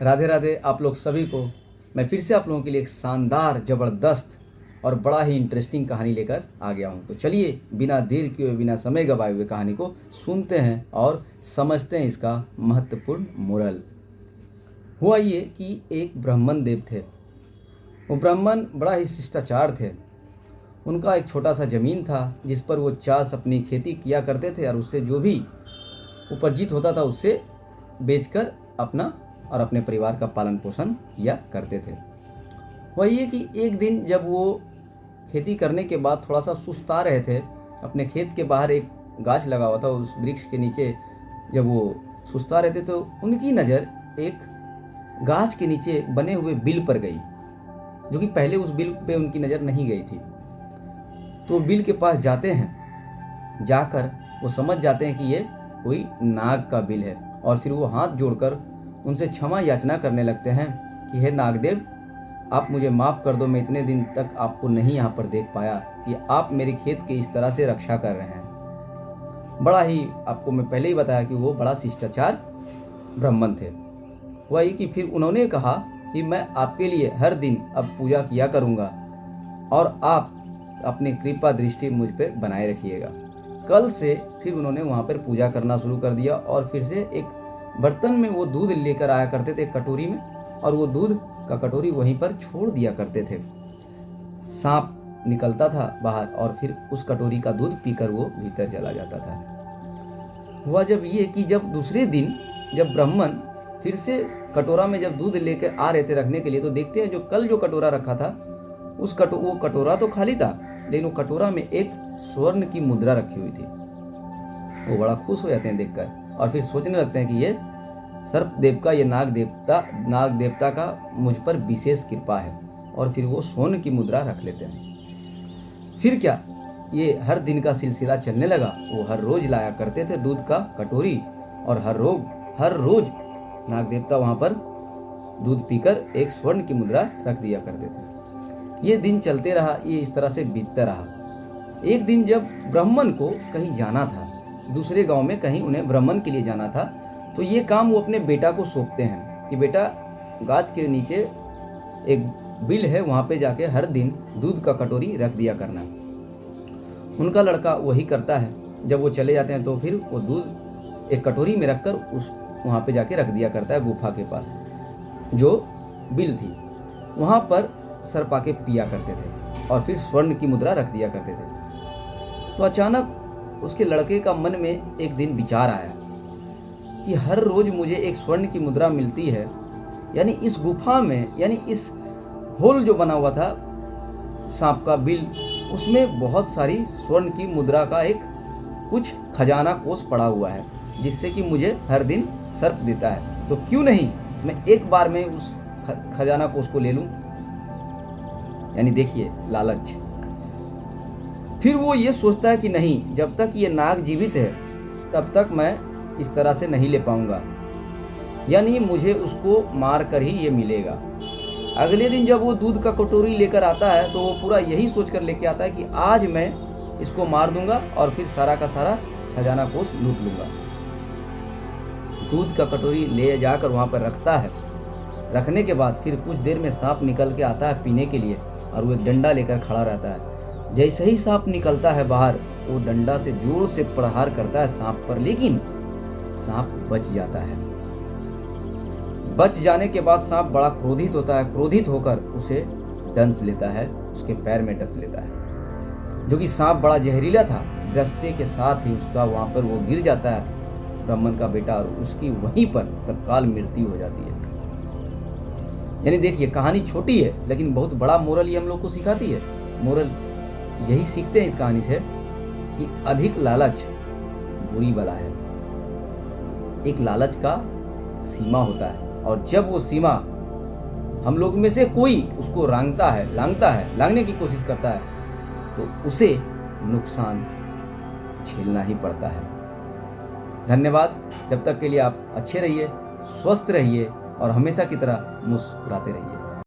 राधे राधे आप लोग सभी को। मैं फिर से आप लोगों के लिए एक शानदार, ज़बरदस्त और बड़ा ही इंटरेस्टिंग कहानी लेकर आ गया हूँ। तो चलिए बिना देर किए हुए, बिना समय गवाए हुए कहानी को सुनते हैं और समझते हैं इसका महत्वपूर्ण मोरल। हुआ ये कि एक ब्राह्मण देव थे। वो ब्राह्मण बड़ा ही शिष्टाचार थे। उनका एक छोटा सा ज़मीन था जिस पर वो चास अपनी खेती किया करते थे और उससे जो भी उपार्जित होता था उससे बेचकर अपना और अपने परिवार का पालन पोषण किया करते थे। वही है कि एक दिन जब वो खेती करने के बाद थोड़ा सा सुस्ता रहे थे, अपने खेत के बाहर एक गाछ लगा हुआ था, उस वृक्ष के नीचे जब वो सुस्ता रहे थे तो उनकी नज़र एक गाछ के नीचे बने हुए बिल पर गई, जो कि पहले उस बिल पे उनकी नज़र नहीं गई थी। तो बिल के पास जाते हैं, जाकर वो समझ जाते हैं कि ये कोई नाग का बिल है और फिर वो हाथ जोड़कर उनसे क्षमा याचना करने लगते हैं कि हे नागदेव, आप मुझे माफ़ कर दो, मैं इतने दिन तक आपको नहीं यहाँ पर देख पाया कि आप मेरे खेत की इस तरह से रक्षा कर रहे हैं। बड़ा ही आपको मैं पहले ही बताया कि वो बड़ा शिष्टाचार ब्राह्मण थे। वही कि फिर उन्होंने कहा कि मैं आपके लिए हर दिन अब पूजा किया करूँगा और आप अपनी कृपा दृष्टि मुझ पर बनाए रखिएगा। कल से फिर उन्होंने वहाँ पर पूजा करना शुरू कर दिया और फिर से एक बर्तन में वो दूध लेकर आया करते थे, कटोरी में, और वो दूध का कटोरी वहीं पर छोड़ दिया करते थे। सांप निकलता था बाहर और फिर उस कटोरी का दूध पीकर वो भीतर चला जाता था। हुआ जब ये कि जब दूसरे दिन जब ब्राह्मण फिर से कटोरा में जब दूध लेकर आ रहे थे रखने के लिए, तो देखते हैं जो कल जो कटोरा रखा था वो कटोरा तो खाली था, लेकिन वो कटोरा में एक स्वर्ण की मुद्रा रखी हुई थी। वो बड़ा खुश हो जाते हैं देखकर और फिर सोचने लगते हैं कि ये सर्पदेव का, ये नाग देवता का मुझ पर विशेष कृपा है, और फिर वो स्वर्ण की मुद्रा रख लेते हैं। फिर क्या, ये हर दिन का सिलसिला चलने लगा। वो हर रोज लाया करते थे दूध का कटोरी और हर रोज नाग देवता वहाँ पर दूध पीकर एक स्वर्ण की मुद्रा रख दिया करते थे। ये दिन चलते रहा, ये इस तरह से बीतता रहा। एक दिन जब ब्राह्मण को कहीं जाना था, दूसरे गांव में कहीं उन्हें भ्रमण के लिए जाना था, तो ये काम वो अपने बेटा को सौंपते हैं कि बेटा, गाछ के नीचे एक बिल है, वहाँ पे जाके हर दिन दूध का कटोरी रख दिया करना। उनका लड़का वही करता है। जब वो चले जाते हैं तो फिर वो दूध एक कटोरी में रखकर वहाँ पे जाके रख दिया करता है। गुफा के पास जो बिल थी वहाँ पर सर्प आके पिया करते थे और फिर स्वर्ण की मुद्रा रख दिया करते थे। तो अचानक उसके लड़के का मन में एक दिन विचार आया कि हर रोज मुझे एक स्वर्ण की मुद्रा मिलती है, यानी इस गुफा में, यानी इस होल जो बना हुआ था सांप का बिल, उसमें बहुत सारी स्वर्ण की मुद्रा का एक कुछ खजाना कोष पड़ा हुआ है, जिससे कि मुझे हर दिन सर्प देता है। तो क्यों नहीं मैं एक बार में उस खजाना कोष को ले लूं। यानी देखिए लालच। फिर वो ये सोचता है कि नहीं, जब तक ये नाग जीवित है तब तक मैं इस तरह से नहीं ले पाऊंगा, यानी मुझे उसको मार कर ही ये मिलेगा। अगले दिन जब वो दूध का कटोरी लेकर आता है तो वो पूरा यही सोच कर लेके आता है कि आज मैं इसको मार दूंगा और फिर सारा का सारा खजाना कोष लूट लूंगा। दूध का कटोरी ले जाकर वहाँ पर रखता है। रखने के बाद फिर कुछ देर में सांप निकल के आता है पीने के लिए और वो एक डंडा लेकर खड़ा रहता है। जैसे ही सांप निकलता है बाहर, वो डंडा से जोर से प्रहार करता है सांप पर, लेकिन सांप बच जाता है। बच जाने के बाद सांप बड़ा क्रोधित होता है। क्रोधित होकर उसे डंस लेता है, उसके पैर में डस लेता है, जो कि सांप बड़ा जहरीला था। डसते के साथ ही उसका वहाँ पर वो गिर जाता है ब्राह्मण का बेटा, और उसकी वहीं पर तत्काल मृत्यु हो जाती है। यानी देखिए, कहानी छोटी है लेकिन बहुत बड़ा मोरल ये हम लोग को सिखाती है। मोरल यही सीखते हैं इस कहानी से कि अधिक लालच बुरी बला है। एक लालच का सीमा होता है, और जब वो सीमा हम लोग में से कोई उसको लांघने की कोशिश करता है, तो उसे नुकसान झेलना ही पड़ता है। धन्यवाद। जब तक के लिए आप अच्छे रहिए, स्वस्थ रहिए और हमेशा की तरह मुस्कुराते रहिए।